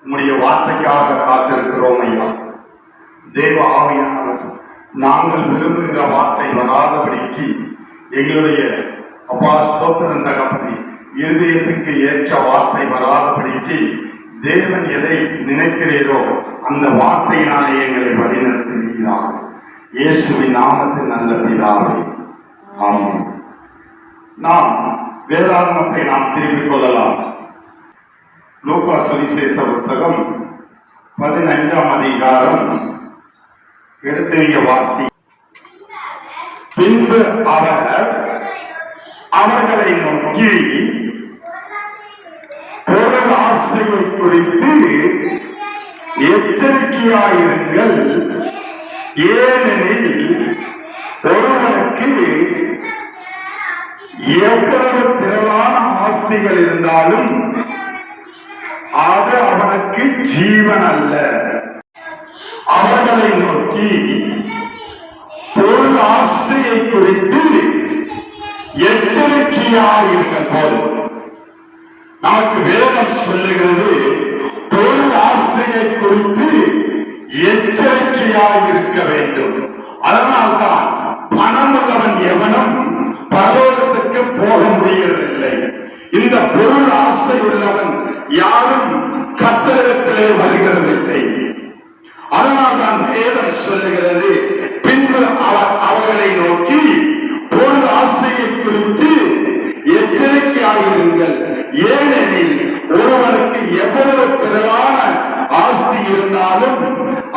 உம்முடைய வார்த்தைக்காக காத்திருக்கிறோம் ஐயா. தேவ ஆவியானவர் நாங்கள் விரும்புகிற வார்த்தை வராதபடிக்கு எங்களுடைய அப்பா ஸ்தோத்திரம் தகப்பனே, இருதயத்துக்கு ஏற்ற வார்த்தை வராதபடிக்கு தேவன் எதை நினைக்கிறீரோ அந்த வார்த்தையினாலே எங்களை வழிநடத்துகிறார். இயேசுவின் நாமத்தில் நல்ல பிதாவே, ஆமென். நாம் வேதாகமத்தை நாம் திருப்பிக் கொள்ளலாம். லூக்கா சுவிசேஷ புஸ்தகம் 15ஆம் அதிகாரம் எடுத்து வாசி. பின்பு அவர் அவர்களை நோக்கி, பொருள் ஆசையை குறித்து எச்சரிக்கையாயிருங்கள், ஏனெனில் ஒருவனுக்கு எவ்வளவு திரளான ஆஸ்திகள் இருந்தாலும் அது அவனுக்கு ஜீவன் அல்ல. அவர்களை நோக்கி பொருள் ஆசையை குறித்து எச்சரிக்கையாயிருங்கள் போது நமக்கு வேதம் சொல்லுகிறது. பொருள் ஆசையை குறித்து எச்சரிக்கையாயிருக்க வேண்டும். அதனால்தான் பணம் உள்ளவன் எவனும் பரலோகத்துக்கு போக முடியறதில்லை. இந்த பொருள் ஆசை உள்ளவன் யாரும் கர்த்தரிடத்திலே வருகிறதில்லை. அதனால்தான் வேதம் சொல்லுகிறது, பின்பு அவர்களை நோக்கி பொருள் ஆசையை குறித்து எச்சரிக்கையாயிருங்கள், ஏனெனில் ஒருவனுக்கு எவ்வளவு திரளான ஆஸ்தி இருந்தாலும்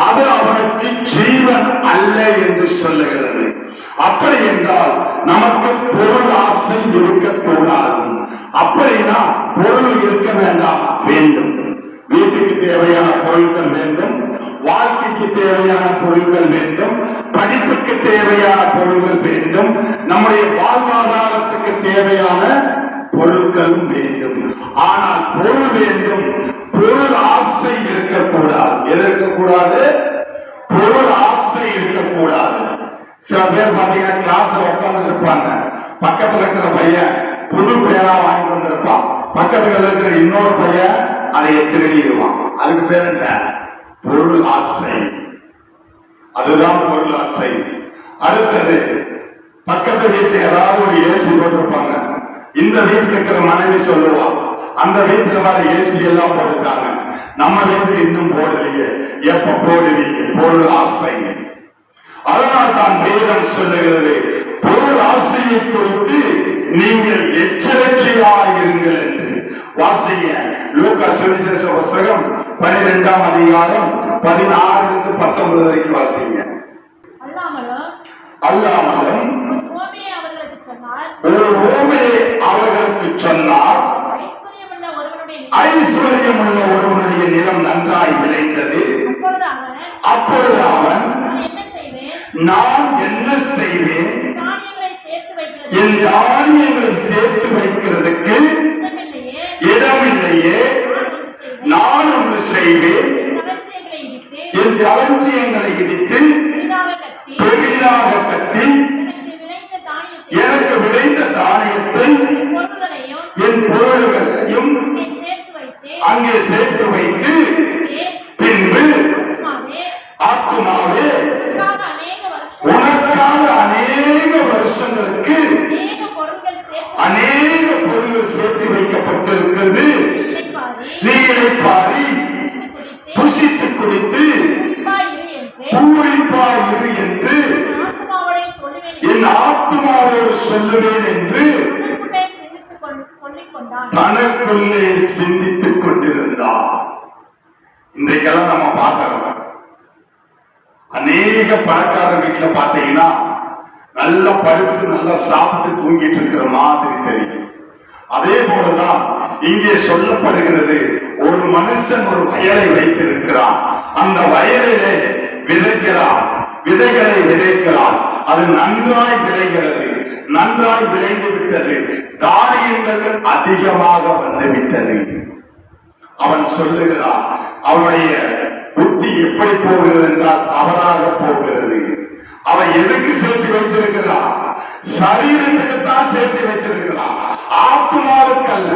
அது அவனுக்கு ஜீவன் அல்ல என்று சொல்லுகிறது. அப்படி என்றால் நமக்கு பொருள் ஆசை இருக்கக்கூடாது. அப்படின்னா பொருள் இருக்க வேண்டாம், வேண்டும். வீட்டுக்கு தேவையான பொருட்கள் வேண்டும், வாழ்க்கைக்கு தேவையான பொருட்கள் வேண்டும், படிப்புக்கு தேவையான பொருட்கள் வேண்டும், நம்முடைய வாழ்வாதாரத்துக்கு தேவையான பொருட்களும் வேண்டும். ஆனால் பொருள் வேண்டும், பொருள் ஆசை இருக்கக்கூடாது. எது இருக்கக்கூடாது? பொருள் ஆசை இருக்கக்கூடாது. சில பேர் பாத்தீங்கன்னா கிளாஸ்ல உட்கார்ந்து இருப்பாங்க, பக்கத்துல இருக்கிற பையன் புது பேனா வாங்கி வந்திருப்பான், பக்கத்துல இருக்கிற இன்னொரு பையன் அதை திருடிடுவான். அதுக்கு பேர் என்ன? பொருள் ஆசை. அதுதான் பொருள் ஆசை. அடுத்தது, பக்கத்து வீட்டுல ஏதாவது ஒரு ஏசி போட்டிருப்பாங்க, இந்த வீட்டுல இருக்கிற மனைவி சொல்லுவான், அந்த வீட்டுல வர ஏசி எல்லாம் போட்டுட்டாங்க, நம்ம வீட்டுல இன்னும் போடலையே, எப்ப போடுவீங்க? பொருள் ஆசை. அதனால் தான் வேதம் சொல்லுகிறது, பொருள் ஆசையை குறித்து நீங்கள் எச்சரிக்கையாயிருங்கள் என்று. வாசிங்க, லூக்கா சுவிசேஷ புஸ்தகம் 12ஆம் அதிகாரம் 16 19 வரைக்கும் வாசிங்க. அல்லாமலும் ஒரு உவமையை அவர்களுக்கு சொன்னார். ஐஸ்வர்யம் உள்ள ஒருவனுடைய நிலம் நன்றாய் விளைந்தது. அப்பொழுது அவன், நான் என்ன செய்வேன்? என் தானியங்களை சேர்த்து வைக்கிறதுக்கு இடமில்லையே. நான் ஒன்று செய்வேன், என் களஞ்சியங்களை இடித்து பெரிதாக கட்டி எனக்கு விளைந்த தானியத்தை, என் பொருள்களையும் அங்கே சேர்த்து வைத்து, பின்பு ஆத்துமாவே உனக்காக அநேக வருஷங்களுக்கு அநேக பொருள்கள் சேர்த்து வைக்கப்பட்டிருக்கிறது. நீ இளைப்பாறி புசித்து குடித்து பூரிப்பாயிரு என்று என் ஆத்துமாவோடு சொல்லுவேன் என்று தனக்குள்ளே சிந்தித்துக் கொண்டிருந்தார். இன்றைக்கெல்லாம் நம்ம பார்க்கிறோம், அநேக பணக்கார வீட்டுல பாத்தீங்கன்னா நல்லா படுத்து நல்லா சாப்பிட்டு தூங்கிட்டு இருக்கிற மாதிரி தெரியும். அதே போலதான் இங்கே சொல்லப்படுகிறது, ஒரு மனுஷன் ஒரு வயலை வைத்திருக்கிறான், அந்த வயலிலே விதைக்கிறான், விதைகளை விதைக்கிறான், அது நன்றாய் விளைகிறது, நன்றாய் விளைந்து விட்டது, தானியங்கள் அதிகமாக வந்து விட்டது. அவன் சொல்லுகிறான், அவனுடைய புத்தி எப்படி போகிறது என்றால் தவறாக போகிறது. அவன் எதுக்கு சேர்த்து வச்சிருக்கிறான்? சரீரத்துக்கு தான் சேர்த்து வச்சிருக்கிறான், ஆத்மாவுக்கு அல்ல.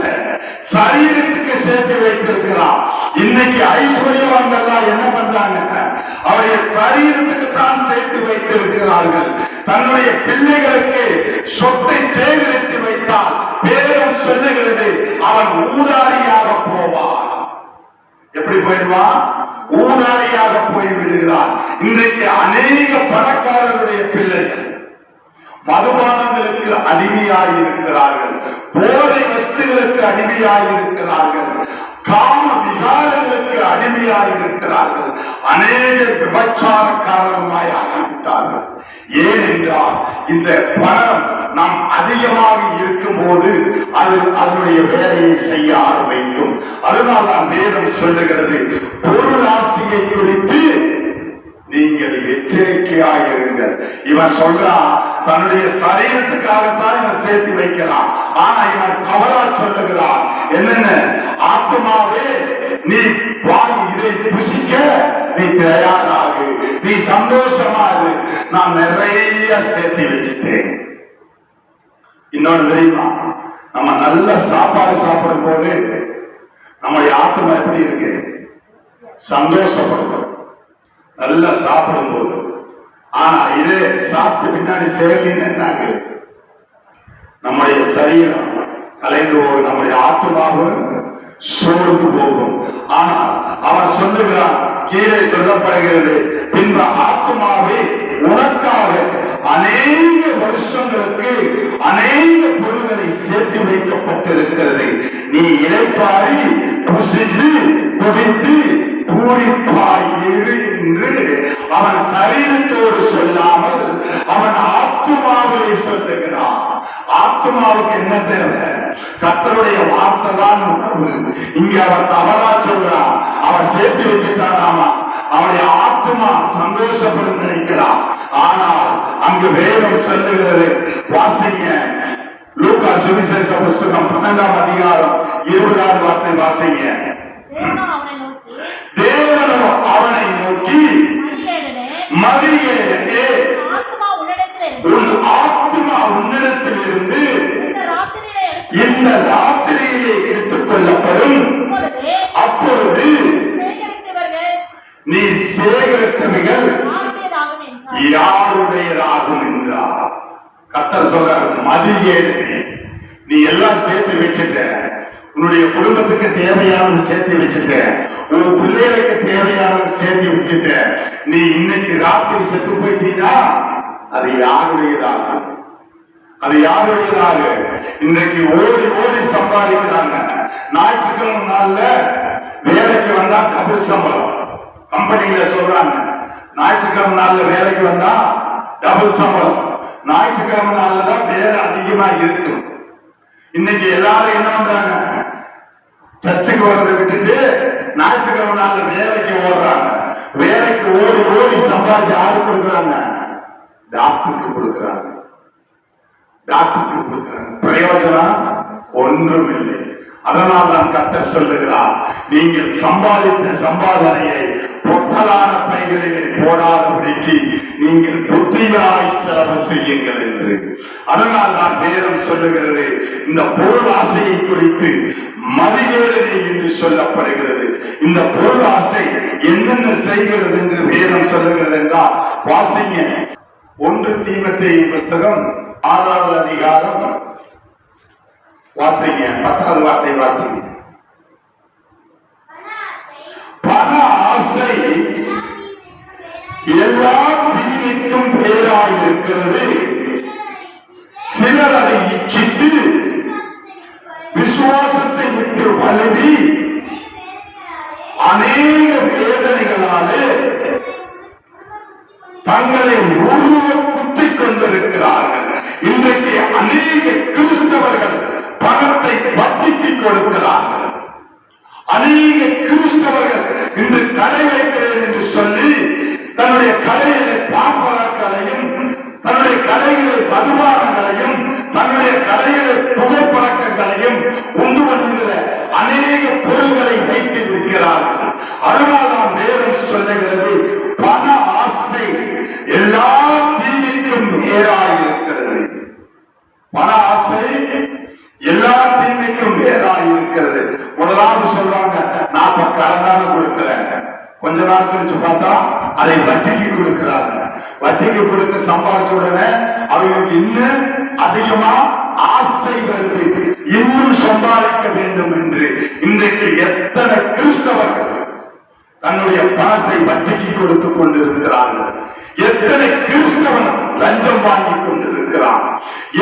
சரீரத்துக்கு சேர்த்து வைத்திருக்கிறான். இன்னைக்கு ஐஸ்வர்யவான்கள் என்ன பண்றாங்க? அவருடைய சரீரத்துக்கு தான் சேர்த்து வைத்திருக்கிறார்கள். தன்னுடைய பிள்ளைகளுக்கு சொத்தை சேகரித்து வைத்தால் வேதம் சொல்லுகிறது அவன் ஊதாரியாக போவான். எப்படி போயிடுவான்? ஊதாரியாக போய் விடுகிறான். இன்றைக்கு அநேக பணக்காரருடைய பிள்ளைகள் மதுபானங்களுக்கு அடிமையாயிருக்கிறார்கள், போதை வஸ்துகளுக்கு அடிமையாயிருக்கிறார்கள், காம விகாரங்களுக்கு அடிமையாயிருக்கிறார்கள், அநேக விபச்சாரக்காரருமாய் ஆகிவிட்டார்கள். ஏனென்றால் இந்த பணம் நாம் அதிகமாக இருக்கும் போது அது அதனுடைய வேலையை செய்ய ஆரம்பிக்கும். அதனால் தான் வேதம் சொல்லுகிறது, பொருள் ஆசையை குறித்து நீங்கள் எச்சரிக்கையாயிருங்கள். இவன் சொல்றான் தன்னுடைய சரீரத்துக்காகத்தான் இவன் சேர்த்து வைக்கிறான். ஆனா இவன் தவறா சொல்லுகிறான். என்னென்ன? ஆத்மாவே நீ வாய் இதை புசிக்க நீ தயாராகு, நீ சந்தோஷமா இரு, நான் நிறைய சேர்த்து வச்சுட்டேன். இன்னொன்னு தெரியுமா? நம்ம நல்ல சாப்பாடு சாப்பிடும் போது நம்முடைய ஆத்மா எப்படி இருக்கு? சந்தோஷப்படுது நல்லா சாப்பிடும் போது. ஆனா இதே சாப்பிட்டு பின்னாடி செயலின்னு என்னாங்க? நம்முடைய சரீரம் கலைந்து போகும், நம்முடைய ஆத்மாவும் சோர்ந்து போகும். ஆனால் அவன் சொல்லுகிறான், கீழே சொல்லப்படுகிறது, பின்பு ஆத்மாவே உனக்காக அநேக வருஷங்களுக்கு அநேக பொருள்களை சேர்த்து வைக்கப்பட்டிருக்கிறது, நீ இளைப்பாரி புசித்து குடித்து பூரிப்பாயிரு என்று அவன் சரீரத்தோடு சொல்லாமல் அவன் ஆத்மாவிலே சொல்லுகிறான். ஆத்மாவுக்கு என்ன தேவை? கர்த்தருடைய வார்த்தை தான் உணவு. இங்க அவன் தவறா சொல்றான். அவன் சேர்த்து வச்சுட்டானாமா, அவனுடைய ஆத்மா சந்தோஷப்படும் நினைக்கிறான். ஆனால் அங்கு வேதம் சொல்லுகிறது, வாசிங்க லூக்கா சுவிசேஷ புஸ்தகம் 12ஆம் அதிகாரம் 20வது வார்த்தை வாசிங்க. தேவனோ அவனை நோக்கி, மதியேடனே உன் ஆத்மா உன்னிடத்திலிருந்து இந்த ராத்திரியிலே எடுத்துக் கொள்ளப்படும், அப்பொழுது நீ சேகரித்தவைகள் யாருடையதாகும் என்றார். கர்த்தர் சொல்றார், மதியேடனே நீ எல்லாம் சேர்த்து வச்சுட்ட, உன்னுடைய குடும்பத்துக்கு தேவையானது சேர்த்து வச்சுட்ட, உன் பிள்ளைகளுக்கு தேவையானது சேர்த்து வச்சுட்ட, நீ இன்னைக்கு ராத்திரி செத்து போயிட்டீங்கன்னா அது யாருடையதாக? அது யாருடையதாக? இன்னைக்கு ஓடி ஓடி சம்பாதிக்கிறாங்க. ஞாயிற்றுக்கிழமை நாள்ல வேலைக்கு வந்தா டபுள் சம்பளம். கம்பெனியில சொல்றாங்க, ஞாயிற்றுக்கிழமை நாள்ல வேலைக்கு வந்தா டபுள் சம்பளம். ஞாயிற்றுக்கிழமை நாள்ல தான் வேலை அதிகமா இருக்கும். இன்னைக்கு எல்லாரும் என்ன பண்றாங்க? சர்ச்சுக்கு வர்றதை விட்டுட்டு ஞாயிற்றுக்கிழமை நாள்ல வேலைக்கு ஓடுறாங்க. வேலைக்கு ஓடி ஓடி சம்பாதிச்சு யாரு கொடுக்குறாங்க? டாக்டருக்கு கொடுக்குறாங்க. டாக்டருக்கு கொடுக்குறாங்க. பிரயோஜனம் ஒன்றும் இல்லை. அதனால் தான் கர்த்தர் சொல்லுகிறார், நீங்கள் சம்பாதித்த சம்பாதனையை பொட்டலான பைகளிலே போடாதபடிக்கு நீங்கள் புத்தியாய் செலவு செய்யுங்கள் என்று. அதனால் தான் வேதம் சொல்லுகிறது, இந்த பொருள் ஆசையை குறித்து மதிகேடனே என்று சொல்லப்படுகிறது. இந்த பொருள் ஆசை என்னென்ன செய்கிறது என்று வேதம் சொல்லுகிறது என்றால் வாசிங்க. 1 தீமோத்தேயு புஸ்தகம் 6வது அதிகாரம் வாசிங்க, 10வது வார்த்தை வாசிங்க. பண ஆசை எல்லா தீமைக்கும் பேராயிருக்கிறது, சிலர் அதை இச்சித்து விசுவாசத்தை விட்டு வலுவி அநேக வேதனைகளாலே தங்களை உருவ குத்திக் கொண்டிருக்கிறார்கள். இன்றைக்கு அநேக கிறிஸ்தவர்கள் பணத்தை வட்டிக்கு கொடுக்கிறார்கள். அநேக கிறிஸ்தவர்கள் இன்று கடை வைக்கிறேன் என்று சொல்லி தன்னுடைய கடையிலே பாம்பராக்களையும், தன்னுடைய கடையிலே மதுபானங்களையும், தன்னுடைய கடையிலே புகைப்பழக்கங்களையும் உண்டு பண்ணுகிற அநேக பொருள்களை வைத்து விற்கிறார்கள். அதனால் நாம் வேதம் சொல்லுகிறது, பண ஆசை எல்லா தீமைக்கும் நேராயிருக்கிறது. பண ஆசை எல்லா தீமைக்கும் வேறாயிருக்கிறது. முதலாவது சொல்றாங்க, நான் கடனா கொஞ்ச நாள் கழிச்சு பார்த்தா அதை வட்டிக்கு கொடுக்கிறாங்க. வட்டிக்கு கொடுத்து சம்பாதிச்ச உடனே அவங்களுக்கு இன்னும் அதிகமா ஆசை வருது, இன்னும் சம்பாதிக்க வேண்டும் என்று. இன்றைக்கு எத்தனை கிறிஸ்தவர்கள் தன்னுடைய பணத்தை வட்டிக்கு கொடுத்து கொண்டிருக்கிறார்கள். எத்தனை கிறிஸ்தவன் லஞ்சம் வாங்கி கொண்டிருக்கிறான்.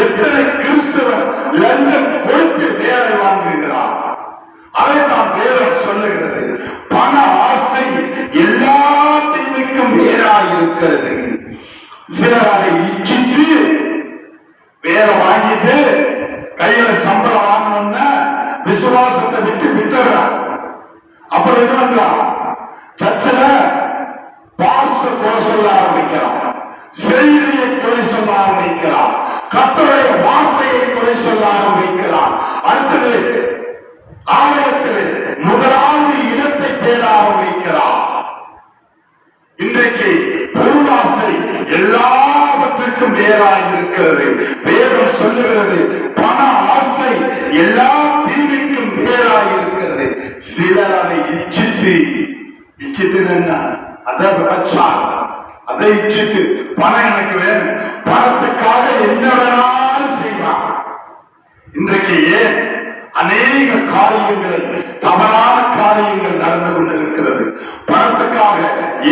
எத்தனை கிறிஸ்தவன் லஞ்சம் கொடுத்து வேலை வாங்குகிறான். அதைத்தான் வேதம் சொல்லுகிறது. பண ஆசை எல்லா தீமைக்கும் வேறாயிருக்கிறது. சிலர் அதை இச்சித்து வேலை வாங்கிட்டு கையில சம்பளம் வாங்கணும்னா விசுவாசத்தை விட்டு விட்டுறான். அப்புறம் என்ன, சர்ச்சில் பாஸ்டர் குறை சொல்ல ஆரம்பிக்கிறான், செய்தியை குறை சொல்ல ஆரம்பிக்கிறான், கர்த்தருடைய வார்த்தையை குறை சொல்ல ஆரம்பிக்கிறான். அடுத்தது ஆலயத்தில் முதலாவது இடத்தை தேட ஆரம்பிக்கிறான். இன்றைக்கு பொருளாசை எல்லாவற்றுக்கும் வேறாயிருக்கிறது. வேதம் சொல்லுகிறது பண ஆசை எல்லா தீமைக்கும் வேறாயிருக்கிறது. சிலர் அதை இச்சித்து என்ன, அதை விபச்சாரம், அதை இச்சித்து பணம் எனக்கு வேணும், பணத்துக்காக என்ன வேணாலும் செய்யலாம். இன்றைக்கு ஏன் அநேக காரியங்களை, தவறான காரியங்கள் நடந்து கொண்டிருக்கிறது? பணத்துக்காக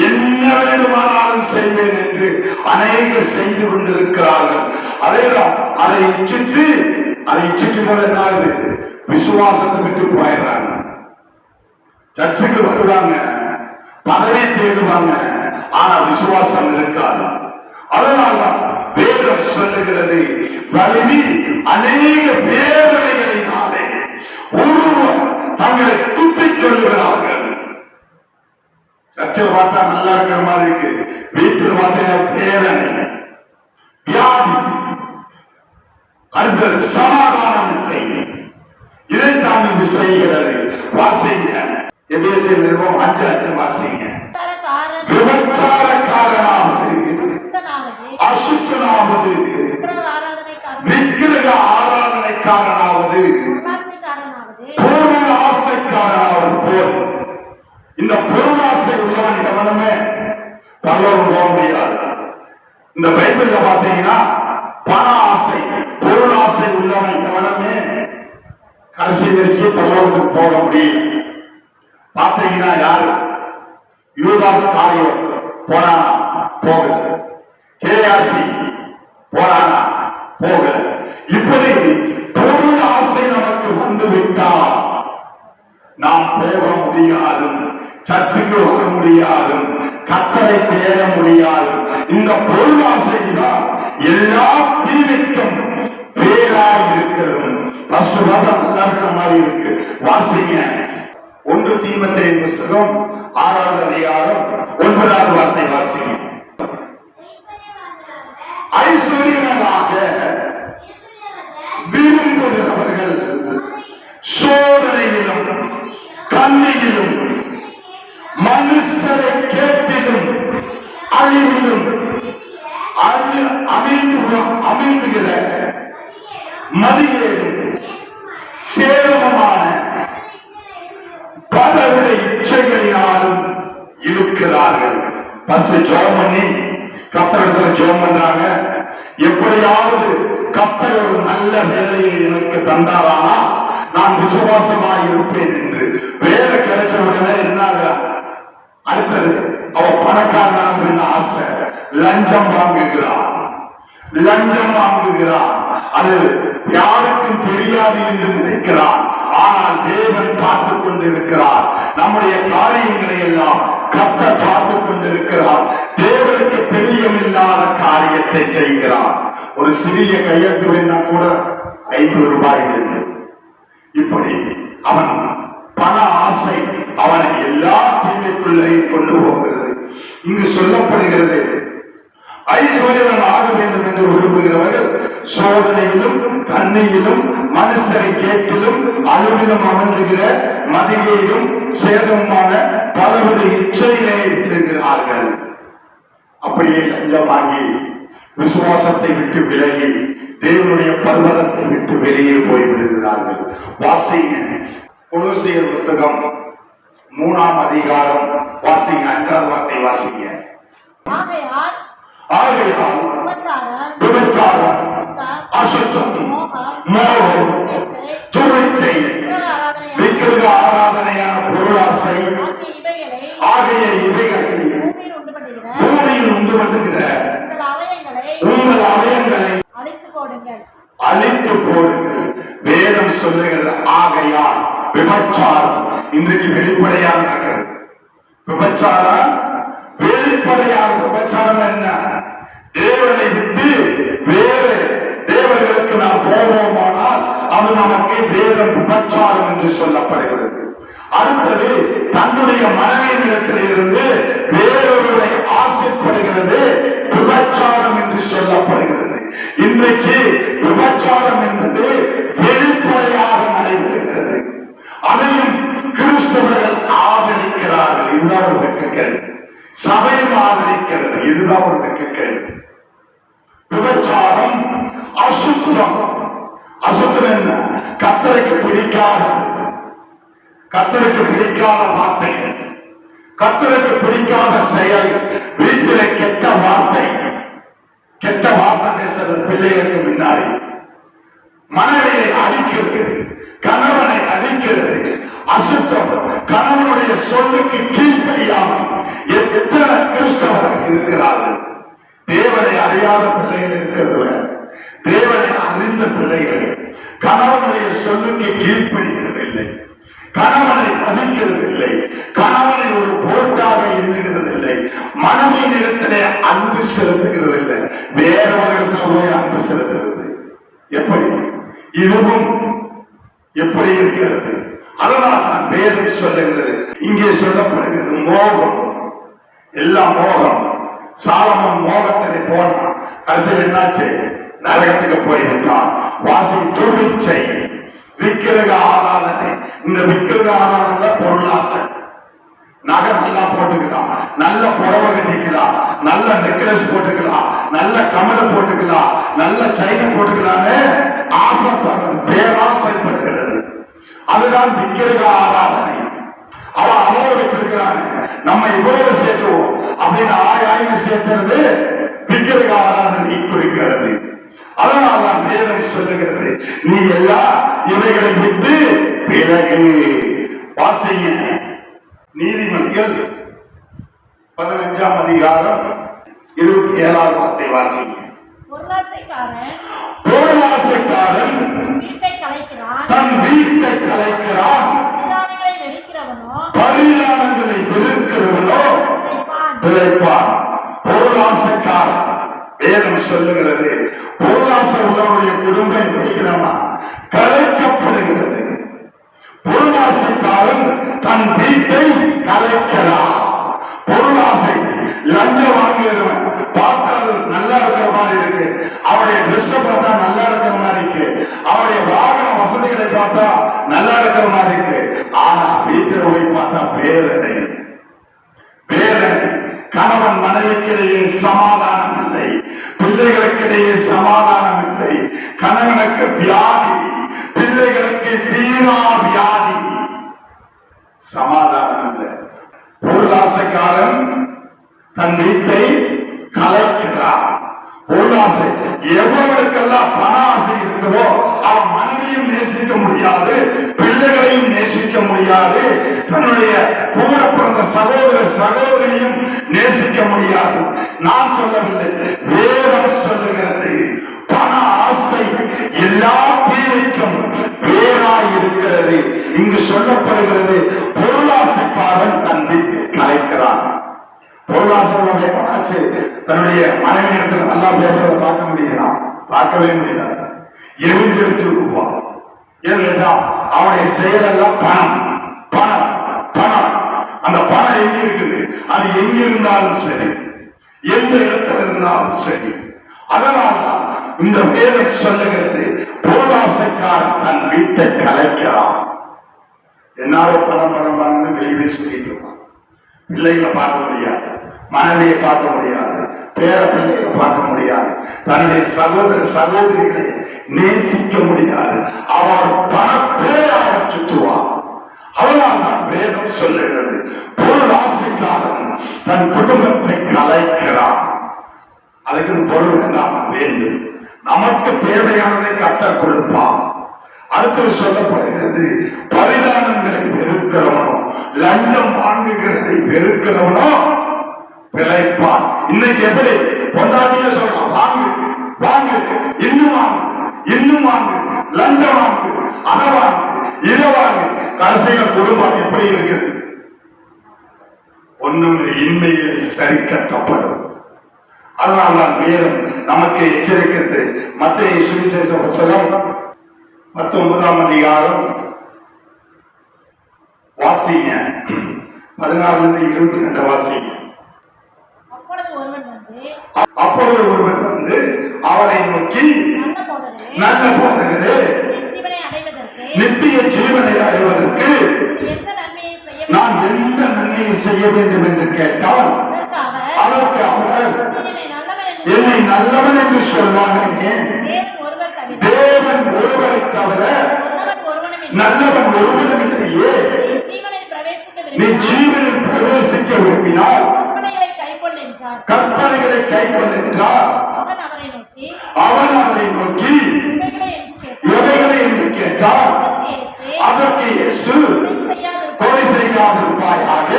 என்ன வேண்டுமானாலும் செய்வேன் என்று அநேகர் செய்து கொண்டிருக்கிறார்கள். அதேதான் அதை இச்சிட்டு போது என்ன ஆகுது? விசுவாசத்தை விட்டு போயிடுறாங்க. சர்ச்சுக்கு வருவாங்க, பதவி தேடுவாங்க, ஆனா விசுவாசம் இருக்காது. அதனால்தான் வேதம் சொல்லுகிறது, வலிமை அநேக வேதனைகளினாலே ஒருவர் தங்களை துப்பிக் கொள்ளுகிறார்கள். சர்ச்சில் பார்த்தா நல்லா இருக்கிற மாதிரி இருக்கு, வீட்டில் பார்த்தீங்கன்னா வேதனை, வியாதி, அடுத்தது சமாதானம் இல்லை. இதைத்தான் இது செய்கிறது. வாசிங்க எபேசியர் நிருபம் 5:5 வாசிங்க. விபச்சாரக்காரனாவது, அசுத்தனாவது, விக்கிரக ஆராதனைக்காரனாவது, பொருள் ஆசைக்காரனாவது போது. இந்த பொருள் ஆசை உள்ளவன் எவனுமே பரலோகம் போக முடியாது. இந்த பைபிள்ல பாத்தீங்கன்னா பண ஆசை, பொருள் ஆசை உள்ளவன் எவனுமே கடைசி வரைக்கும் பரலோகத்துக்கு போக முடியும். பாத்தீங்கன்னா யாரு? யூதாஸ் காரியம் போனானா? போகல. கேயாசி போனானா? போகல. இப்படி பொருள் ஆசை நமக்கு வந்து விட்டால் நாம் போக முடியாது, சர்ச்சுக்கு வர முடியாது, கர்த்தரை தேட முடியாது. இந்த பொருள் ஆசை தான் எல்லா தீமைக்கும் வேறாயிருக்கிறது. ஃபர்ஸ்ட் பார்த்தா நல்லா இருக்கிற மாதிரி இருக்கு. வாசிங்க 1 தீமோத்தேயு புத்தகம் 6வது அதிகாரம் 9வது வார்த்தை வாசிங்க. ஐஸ்வர்யமாக விரும்புகிறவர்கள் சோதனையிலும் கண்ணியிலும் மனுஷரை கேட்டிலும் அழிவிலும் அமிழ்ந்துகிற மதியேடும் சேதமான பலவித இச்சைகளினாலும் இழுக்கிறார்கள். ஜெபம் பண்ணி கர்த்தரிடத்துல ஜெபம் பண்றாங்க, எப்படியாவது கர்த்தர் ஒரு நல்ல வேலையை எனக்கு தந்தாரானா நான் விசுவாசமாய் இருப்பேன் என்று. வேலை கிடைச்ச உடனே என்ன ஆகிறார்? அடுத்தது அவ பணக்காரனாக ஆசை, லஞ்சம் வாங்குகிறான். அது யாருக்கும் தெரியாது என்று நினைக்கிறான். ஆனால் தேவன் பார்த்துக் கொண்டிருக்கிறார். நம்முடைய காரியங்களை எல்லாம் கர்த்தர் பார்த்துக் கொண்டிருக்கிறார். தேவனுக்கு பிரியமில்லாத காரியத்தை செய்கிறார். ஒரு சிறிய கையெழுத்து வேணா கூட 50 ரூபாய் என்று. இப்படி அவன் பண ஆசை அவனை எல்லா தீமைக்குள்ளேயும் கொண்டு போகிறது. இங்கு சொல்லப்படுகிறது, ஐஸ்வர்யவன் ஆக வேண்டும் என்று விரும்புகிறவர்கள் சோதனையிலும் கண்ணியிலும் மனுஷரை கேட்டிலும் அலுவிலும் அமர்ந்துகிற மதியிலும் சேதமான பலவித இச்சையிலே விழுகிறார்கள். அப்படியே லஞ்சம் வாங்கி விசுவாசத்தை விட்டு விலகி தேவனுடைய பர்வதத்தை விட்டு வெளியே போய் விடுகிறார்கள். வாசிங்க கொலோசியர் புத்தகம் 3ஆம் அதிகாரம் வாசிங்க, 5வது வார்த்தை வாசிங்க. ஆகையால் விபச்சாரம், அசுத்தம், மோகம், துரிச்சை, விக்கிரக ஆராதனையான பொருளாசை ஆகிய இவைகளை பூமியில் உண்டு பண்ணுகிற உங்கள் அவயங்களை அழித்து போடுங்கள். வேதம் சொல்லுகிறது. ஆகையால் விபச்சாரம் இன்றைக்கு வெளிப்படையாக நடக்கிறது. விபச்சாரம் வெளிப்படையாக. விபச்சாரம் என்ன? தேவனை விட்டு வேறு தேவர்களுக்கு நாம் போவோமானால் அது நமக்கு வேதம் விபச்சாரம் என்று சொல்லப்படுகிறது. அடுத்தது தன்னுடைய மனைவியிடத்தில் இருந்து வேறொருவரை ஆசைப்படுகிறது, விபச்சாரம் என்று சொல்லப்படுகிறது. இன்றைக்கு விபச்சாரம் என்பது வெளிப்படையாக நடைபெறுகிறது. அதையும் கிறிஸ்தவர்கள் ஆதரிக்கிறார்கள். இதுதான் ஒரு வெட்கக்கேடு. சபையும் ஆதரிக்கிறது. இதுதான் ஒரு வெட்கக்கேடு. விபச்சாரம், அசுத்தம். அசுத்தம் என்ன? கர்த்தருக்கு பிடிக்காதது, கர்த்தருக்கு பிடிக்காத வார்த்தைகள், கர்த்தருக்கு பிடிக்காத செயல், வீட்டிலே கெட்ட வார்த்தை, கெட்ட வார்த்தை பேசுறது பிள்ளைகளுக்கு முன்னாடி, மனைவியை அடிக்கிறது, கணவனை அடிக்கிறது, அசுத்தம். கணவனுடைய சொல்லுக்கு கீழ்ப்படியாமல் எத்தனை கிறிஸ்தவர்கள் இருக்கிறார்கள். தேவனை அறியாத பிள்ளைகள் இருக்கிறது, தேவனை அறிந்த பிள்ளைகள் கணவனுடைய சொல்லுக்கு கீழ்ப்படுகிறது இல்லை, கணவனை மதிக்கிறது இல்லை, கணவனை ஒரு போட்டாக எண்ணுகிறது இல்லை, மனைவியின் இடத்திலே அன்பு செலுத்துகிறது இல்லை, வேறவரிடத்துல போய் அன்பு செலுத்துகிறது. எப்படி? இதுவும் எப்படி இருக்கிறது? அதனால் தான் வேதம் சொல்லுகிறது. இங்கே சொல்லப்படுகிறது மோகம். எல்லாம் மோகம். சாலமோன் மோகத்திலே போனான், கடைசியில் என்னாச்சு? நரகத்துக்கு போய்விட்டான். வாசி துரிச்சை, விக்கிரக ஆராதனை. இந்த விக்கிரக ஆராதனை பொருளாசை. நகை நல்லா போட்டுக்கலாம், நல்ல புடவை கட்டிக்கலாம், நல்ல நெக்லஸ் போட்டுக்கலாம், நல்ல கமலை போட்டுக்கலாம், நல்ல செயின் போட்டுக்கலான்னு ஆசைப்படுறது, பேராசைப்படுகிறது. அதுதான் விக்கிரக ஆராதனை. அவன் அவ்வளவு வச்சிருக்கிறாங்க, நம்ம இவ்வளவு சேர்த்துவோம் அப்படின்னு ஆயிரம் சேர்க்கிறது விக்கிரக ஆராதனை குறிக்கிறது. அதனால்தான் வேதம் சொல்லுகிறது, நீ எல்லாம் இவைகளை விட்டு விலகு. வாசிங்க நீதிமொழிகள் 15ஆம் அதிகாரம் 27வது வார்த்தை வாசிங்க. பொருளாசைக்காரன் தன் வீட்டை கலைக்கிறான், பரிதானங்களை வெறுக்கிறவனோ பிழைப்பான். பொருளாசைக்காரன், வேதம் சொல்லுகிறது, பொருளாசை உள்ளவருடைய குடும்பம் எப்படிங்கிறமா கலைக்கப்படுகிறது. பொருளாசைக்காரன் தன் வீட்டை கலைக்கிறான். பொருளாசை லஞ்சம் வாங்குகிறவன் பார்த்தா நல்லா இருக்கிற மாதிரி இருக்கு, அவருடைய ட்ரெஸ் பார்த்தா நல்லா இருக்கிற மாதிரி இருக்கு, அவருடைய வாகன வசதிகளை பார்த்தா நல்லா இருக்கிற மாதிரி இருக்கு, ஆனா வீட்டில் போய் பார்த்தா வேதனை, வேதனை. கணவன் மனைவிக்கிடையே சமாதானம் இல்லை, பிள்ளைகளுக்கிடையே சமாதானம் இல்லை, கணவனுக்கு வியாதி, பிள்ளைகளுக்கு தீரா வியாதி, சமாதானம் இல்லை. பொருளாசைக்காரன் தன் வீட்டை கலைக்கிறான். பொருளாசை எவ்வளவுக்கெல்லாம் பண ஆசை இருக்குதோ அவன் மனைவியும் நேசிக்க முடியாது, பிள்ளைகளையும் நேசிக்க முடியாது, தன்னுடைய கூட பிறந்த சகோதர சகோதரியும் நேசிக்க முடியாது. நான் சொல்லவில்லை, வேதம் சொல்லுகிறது. பண ஆசை எல்லா தீமைக்கும் வேறாய் இருக்கிறது. இங்கு சொல்லப்படுகிறது, பொருளாசைக்காரன் தன் வீட்டை கலைக்கிறான். பொருளாசைச்சு தன்னுடைய மனைவி இடத்துல நல்லா பேசுறத பார்க்க முடியுதா? பார்க்கவே முடியாது. எரிஞ்செடுத்து விடுவான். ஏன்னா அவனுடைய செயலெல்லாம் பணம், பணம், பணம். அந்த பணம் எங்க இருக்குது? அது எங்க இருந்தாலும் சரி, எந்த இடத்துல இருந்தாலும் சரி. அதனால்தான் இந்த வேதம் சொல்லுகிறது, பொருளாசைக்காரன் தன் வீட்டை கலைக்கிறான். என்னாலும் பணம் பணம் பணம் வெளியே சொல்லிட்டு இருக்கான். பிள்ளைகளை பார்க்க முடியாது, மனைவியை பார்க்க முடியாது, பேர பிள்ளைகளை பார்க்க முடியாது, தன்னுடைய சகோதர சகோதரிகளை நேசிக்க முடியாது. அவர் பணப்பேராக சுற்றுவான். அதனால் தான் வேதம் சொல்லுகிறது, பொருள் ஆசைக்காரன் தன் குடும்பத்தை கலைக்கிறான். அதுக்கு பொருள் வேண்டாமா? வேண்டும். நமக்கு தேவையானதை கர்த்தர் கொடுப்பான். அடுத்து சொல்லப்படுகிறது, பரிதானங்களை வெறுக்கிறவனோ, லஞ்சம் வாங்குகிறதை வெறுக்கிறவனோ பிழைப்பான். இன்னைக்கு எப்படி பொண்டாட்டிய சொல்றான், வாங்கு வாங்கு, இன்னும் வாங்கு, இன்னும் வாங்கு, லஞ்சம் வாங்கு, அதை வாங்கு, இதை வாங்கு. கடைசியில குடும்பம் எப்படி இருக்குது? ஒண்ணும் இன்மையிலே சரி கட்டப்படும். அதனால்தான் வேதம் நமக்கு எச்சரிக்கிறது. மத்தேயு சுவிசேஷ புத்தகம் 19ஆம் அதிகாரம் வாசிங்க, 16-22 வாசிங்க. அப்பொழுது ஒருவன் வந்து அவரை நோக்கி, நல்ல போதகரே, நித்திய ஜீவனை அடைவதற்கு நான் எந்த நன்மையை செய்ய வேண்டும் என்று கேட்டால், அதற்கு அவர், என்னை நல்லவன் என்று சொல்வானே, தேவன் ஒருவரை தவிர நல்லவன் ஒருவனும் இல்லையே. நீ ஜீவனில் பிரவேசிக்க விரும்பினால் கற்பனைகளை கைக்கொள் என்றார். அவன் அவரை நோக்கி, எவைகளை என்று கேட்டார். அதற்கு இயேசு, கொலை செய்யாதிருப்பாயாக,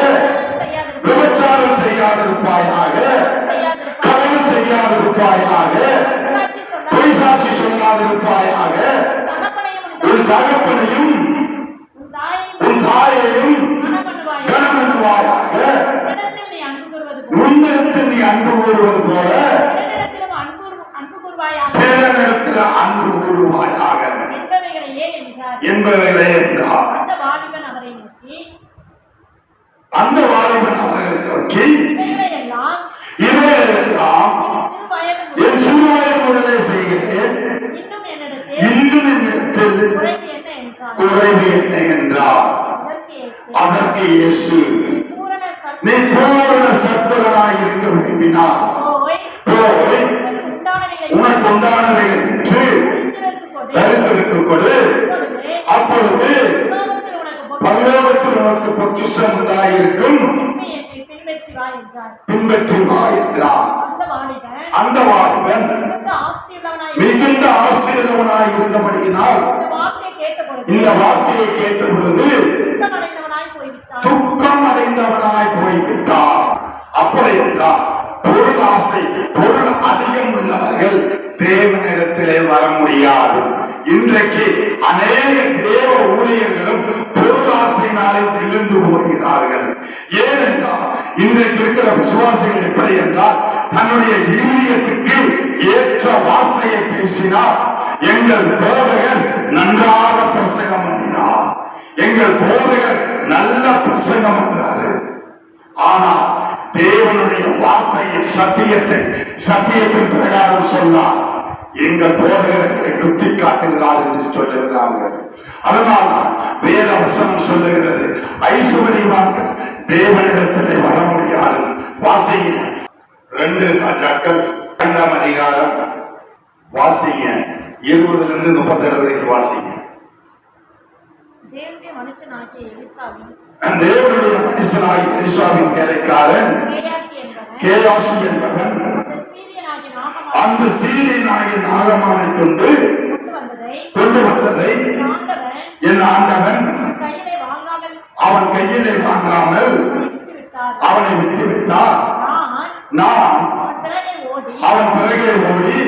விபச்சாரம் செய்யாதிருப்பாயாக, களவு செய்யாதிருப்பாயாக, பொய் சாட்சி சொல்லாதிருப்பாயாக, உன் தகப்பனையும் உன் தாயையும் கனம் பண்ணுவாயாக, உன்னிடத்தில் நீ அன்பு கூறுவது போல பிறனிடத்தில் அன்பு கூறுவாயாக என்பவைகளே என்றார். அந்த வாலிபன் அவர்களை நோக்கி, இவைகளெல்லாம் என் சிறு வயது முதலே செய்கிறேன், இன்னும் என்னிடத்தில் குறைவு என்ன என்றார். அதற்கு இயேசு, நீ பூரண சத்வரனாய் இருக்க விரும்பினார் போய் உனக்கு உண்டானவைகளை விற்று தரித்திரருக்கு கொடு, அப்பொழுது பரலோகத்தில் உனக்கு பொக்கிஷம் உண்டாயிருக்கும், பின்பற்றி வா என்றார். அந்த வாலிபன் மிகுந்த ஆஸ்தியுள்ளவனாய் இருந்தபடியினால் இந்த வார்த்தையை கேட்ட பொழுது துக்கம் அடைந்தவனாய் போய்விட்டார். அப்படி என்றால் பொருள் ஆசை, பொருள் அதிகம் உள்ளவர்கள் தேவனிடத்திலே வர முடியாது. இன்றைக்கு அநேக தேவ ஊழியர்களும் பொருள் ஆசையினாலே விழுந்து போகிறார்கள். ஏனென்றால் இன்றைக்கு இருக்கிற விசுவாசிகள் எப்படி என்றால், தன்னுடைய இருதயத்துக்கு ஏற்ற வார்த்தையை பேசினார். எங்கள் போதகர் நன்றாக பிரசங்கம் பண்ணினார், எங்கள் போதகர் நல்ல பிரசங்கம் என்றார்கள். ஆனால் தேவனுடைய வார்த்தையை, சத்தியத்தின் பிரகாரம் சொன்னார், எங்கள் போதகர்களை குத்தி காட்டுகிறார் என்று சொல்லுகிறார்கள். அதனால்தான் வேத வசனம் சொல்லுகிறது, ஐசுவரிவான்கள் தேவனிடத்திலே வர முடியாது. வாசிங்க 2 ராஜாக்கள் 5ஆம் அதிகாரம் வாசிங்க 20-37 வரைக்கும் வாசிங்க. தேவனுடைய மனுஷனாகிய எலிசாவின் வேலைக்காரன் கேயாசி என்பவன் அந்த சீரியனாகிய நாகமானை கொண்டு வந்ததை என் ஆண்டவன் அவன் கையிலே வாங்காமல் அவனை விட்டுவிட்டார். நான் அவன் பிறகே ஓடி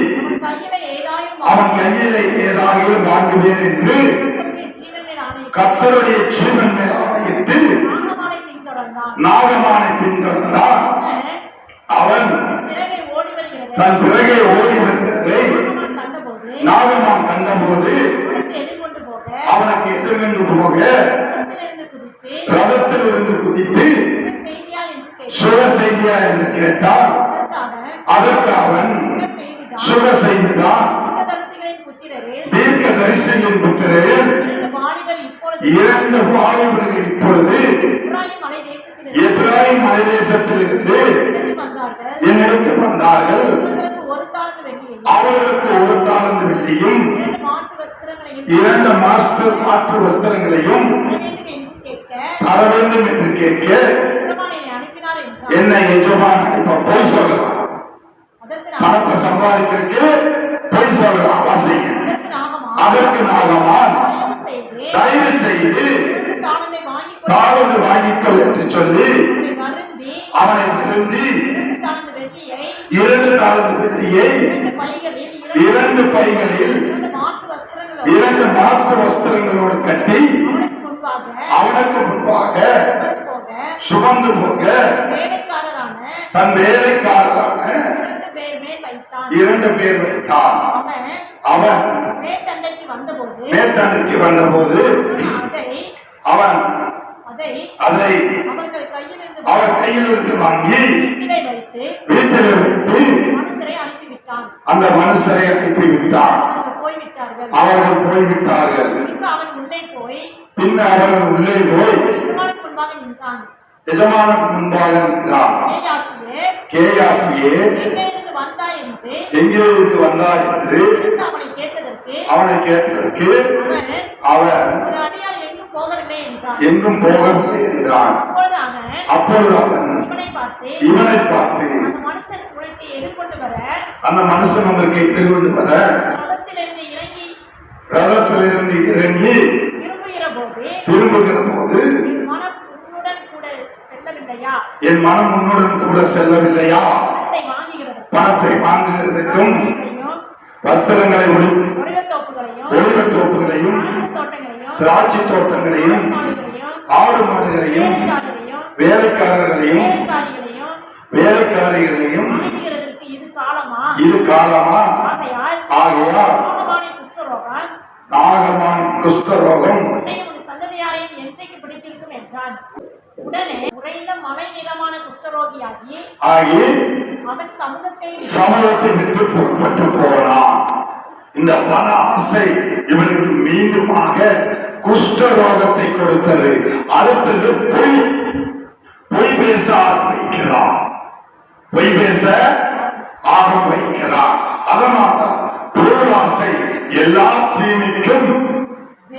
அவன் கையிலே ஏதாகிலும் வாங்குவேன் என்று கர்த்தருடைய ஜீவன் மேல் ஆணையிட்டு நாகமானை பின்தொடர்ந்தான். அவன் தன் பிறகே ஓடி வருகிறதை நாகமான் கண்டபோது அவனுக்கு எதிர்கொண்டு போக ரதத்தில் இருந்து குதித்து சுக செய்தியா என்று கேட்டான். அதற்கு அவன் சுக செய்திதான், தீர்க்க தரிசியின் புத்திரரில் 2 வாலிபர்கள் இப்பொழுது எப்ராயிம் மலை தேசத்தில் இருந்து என்னிடத்தில் வந்தார்கள். அவர்களுக்கு 1 தாலந்து வெள்ளியும் 2 மாற்று வஸ்திரங்களையும் தர வேண்டும் என்று கேட்க என்ன எஜமான் அனுப்ப போய் சொல்லலாம். பணத்தை சம்பாதிக்கிறதுக்கு போய் சொல்லலாம். வாசிங்க. அதற்கு நாகமான் தயவு செய்து தாழ்ந்து வாங்கிக்கொள் என்று சொல்லி அவனை வருந்தி 2 தாலந்து வெள்ளியை 2 பைகளில் 2 மாற்று வஸ்திரங்களோடு கட்டி அவனுக்கு முன்பாக சுமந்து போக தன் வேலைக்காரரான 2 பேர் வைத்தான். அவன் மேட்டண்டைக்கு வந்தபோது அவன் அதை அவர் கையிலிருந்து வாங்கி வீட்டில் வைத்து அந்த மனுஷரை அனுப்பிவிட்டான். அவர்கள் போய்விட்டார்கள். பின் அவர்கள் உள்ளே போய் எஜமானுக்கு முன்பாக நின்றான். கேயாசியே எங்கிருந்து வந்தாய் என்று அவனை கேட்டதற்கு அவன் எங்கும் போகவில்லை என்றான். அப்பொழுது அவன் இவனை பார்த்து அந்த மனுஷன் அதற்கு எதிர்கொண்டு வர ரதத்திலிருந்து இறங்கி திரும்புகிற போது என் மனம் உன்னுடன் கூட செல்லவில்லையா? பணத்தை வாங்குகிறதுக்கும் வஸ்திரங்களை ஒளிவத் தோப்புகளையும் திராட்சை தோட்டங்களையும் ஆடு மாடுகளையும் வேலைக்காரர்களையும் இது காலமா? ஆகையால் நாகமானி குஷ்டரோகம் ஆகி சமூகத்தை விட்டு புறப்பட்டு போனான். இந்த பண ஆசை இவனுக்கு மீண்டுமாக குஷ்டரோகத்தை கொடுத்தது. அடுத்தது பொய் பேச ஆரம்பிக்கிறான். பொய் பேச ஆரம்பிக்கிறான். அதனால பொருளாசை எல்லா தீமைக்கும்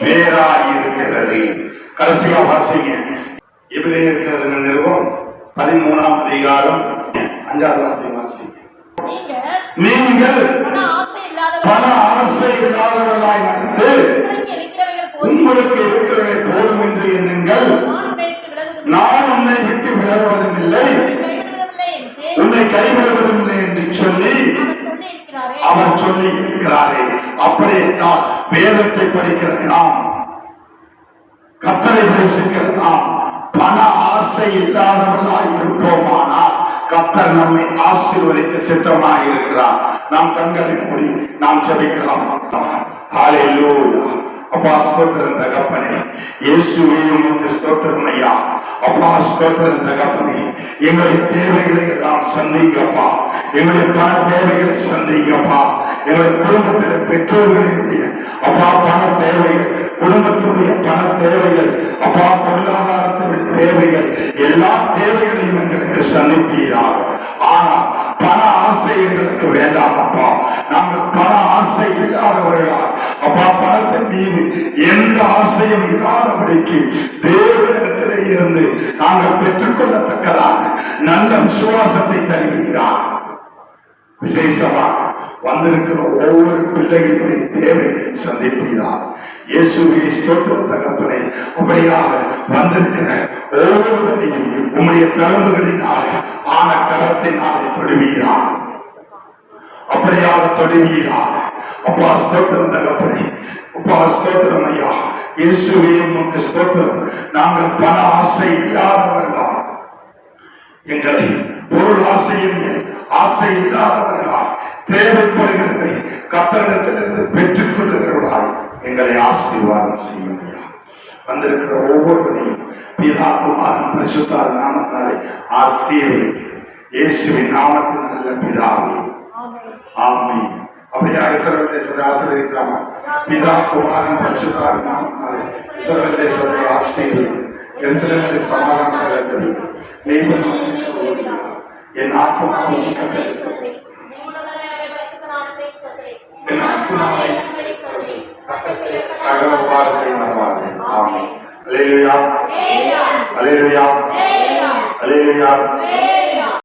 வேறாயிருக்கிறது. கடைசியா வாசிங்க. இப்படியே இருக்கிறது நிறுவம் 13ஆம் அதிகாரம் 5வது வார்த்தை வாசிங்க. நீங்கள் பண ஆசை இல்லாதவர்களாய் நடந்து உங்களுக்கு இருக்கிறவை போதும் என்று எண்ணுங்கள். நான் உன்னை விட்டு விலகுவதும் இல்லை, உன்னை கைவிடுவதும் இல்லை என்று சொல்லி அவர் சொல்லி இருக்கிறாரே. அப்படியே தான் வேதத்தை படிக்கிற நாம், கர்த்தரை தரிசிக்கிற நாம் பண ஆசை இல்லாதவர்களாய் இருப்போமானால் கர்த்தர் நம்மை ஆசீர்வதிக்க சித்தமாய் இருக்கிறார். நாம் கண்களை மூடி நாம் ஜெபிக்கலாம். ஹல்லேலூயா. அப்பா ஸ்தோத்திரம் தகப்பனே, இயேசுவே உமக்கு ஸ்தோத்திரம் ஐயா. அப்பா ஸ்தோத்திரம் தகப்பனே, எங்களுடைய தேவைகளை எல்லாம் சந்திங்கப்பா. எங்களுடைய பண தேவைகளை சந்திங்கப்பா. எங்களுடைய குடும்பத்தில் பெற்றோர்களினுடைய அப்பா பண தேவைகள், குடும்பத்தினுடைய பண தேவைகள், அப்பா பொருளாதாரத்தினுடைய தேவைகள், எல்லா தேவைகளையும் எங்களுக்கு சந்திப்பீராக. ஆனால் பண ஆசை எங்களுக்கு வேண்டாம் அப்பா. நாங்கள் பண ஆசை இல்லாதவர்களா அப்பா, பணத்தின் மீது எந்த ஆசையும் இல்லாதபடிக்கு தேவனிடத்திலே இருந்து நாங்கள் பெற்றுக்கொள்ளத்தக்கதான நல்ல விசுவாசத்தை தருகிறார். விசேஷமாக வந்திருக்கிற ஒவ்வொரு பிள்ளைகளுடைய தேவைகளையும் சந்திப்பீரார். இயேசுவே ஸ்தோத்திரம் தகப்பனே. அப்படியாக வந்திருக்கிற ஒவ்வொருவரையும் உம்முடைய தழும்புகளினாலே ஆன கரத்தினாலே தொடுவீரார். அப்படியாக தொடுவீரார். அப்பா ஸ்தோத்திரம் தகப்பனே. அப்பா ஸ்தோத்திரம் ஐயா. இயேசுவே உமக்கு ஸ்தோத்திரம். நாங்கள் பண ஆசை இல்லாதவர்களா, எங்களை பொருள் ஆசையின் மேல் ஆசை இல்லாதவர்களா, தேவைப்படுகிறதை கர்த்தரிடத்திலிருந்து பெற்றுக் கொள்ளுகிறவர்களாய் எங்களை ஆசீர்வாதம் செய்யுங்கள். வந்திருக்கிற ஒவ்வொருவரையும் பிதா குமாரன் பரிசுத்தாவின் நாமத்தினாலே ஆசீர்வதிக்கிறேன். இயேசுவின் நாமத்தில் நல்ல பிதாவே, ஆமென். அப்படியாக இஸ்ரவேல் தேசத்தை ஆசீர்வதிக்கலாமா? பிதா குமாரன் பரிசுத்தாவின் நாமத்தினாலே இஸ்ரவேல் தேசத்தை ஆசீர்வதிக்கிறேன். எருசலேமில் சமாதானத்தை தருகிறேன். என் ஆத்துமாவை கர்த்தரை ஸ்தோத்திரி, என் ஆத்துமாவை சகல உபாரத்தை மறவாதே. ஆமென். அல்லேலூயா அல்லேலூயா அல்லேலூயா